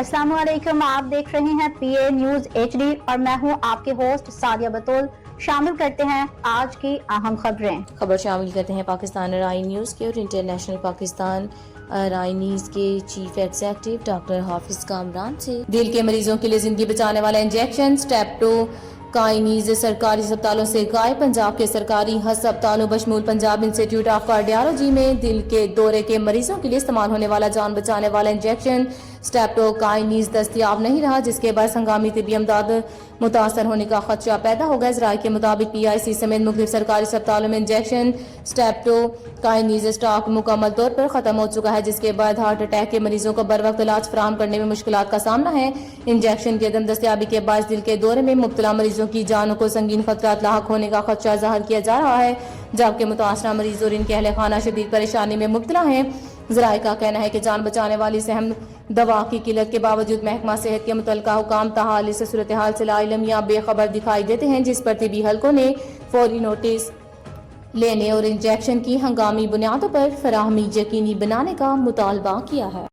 अस्सलाम वालेकुम, आप देख रहे हैं PA न्यूज HD और मैं हूं आपके होस्ट सादिया बतौल। शामिल करते हैं आज की अहम खबरें। खबर शामिल करते हैं पाकिस्तान राय न्यूज़ के और इंटरनेशनल पाकिस्तान राय न्यूज़ के चीफ एग्जीक्यूटिव डॉक्टर हाफिज कामरान से। दिल के मरीजों के लिए जिंदगी बचाने वाला इंजेक्शन स्टेप्टो काइनीज सरकारी अस्पतालों से गायब। पंजाब के सरकारी अस्पतालों बशमूल पंजाब इंस्टीट्यूट ऑफ कार्डियोलॉजी में दिल के दौरे के मरीजों के लिए इस्तेमाल होने वाला जान बचाने वाला इंजेक्शन स्टेप्टो काइनीज दस्तियाब नहीं रहा, जिसके बाद हंगामी तिब्बी इमदाद मुतासर होने का खदशा पैदा हो गया। इसराइल के मुताबिक PIC समेत मुख्तलिफ सरकारी अस्पतालों में इंजेक्शन स्टेप्टो काइनीज स्टॉक मुकम्मल तौर पर खत्म हो चुका है, जिसके बाद हार्ट अटैक के मरीजों को बर वक्त इलाज फराहम करने में मुश्किलात का सामना है। इंजेक्शन की अदम दस्तियाबी के बाद दिल के दौरे में मुब्तला मरीजों की जानों को संगीन खतरात लाहक होने का खदशा जाहिर किया जा रहा है, जबकि मुतासरा मरीज और इनके अहले खाना शदीद परेशानी में मुब्तला हैं। ज़राए का कहना है कि जान बचाने वाली इस अहम दवा की किल्लत के बावजूद महकमा सेहत के मुतल्लिका हुकाम ताहाल इस सूरत हाल से लाइलम या बेखबर दिखाई देते हैं, जिस पर तिब्बी हलकों ने फौरी नोटिस लेने और इंजेक्शन की हंगामी बुनियादों पर फराहमी यकीनी बनाने का मुतालबा किया है।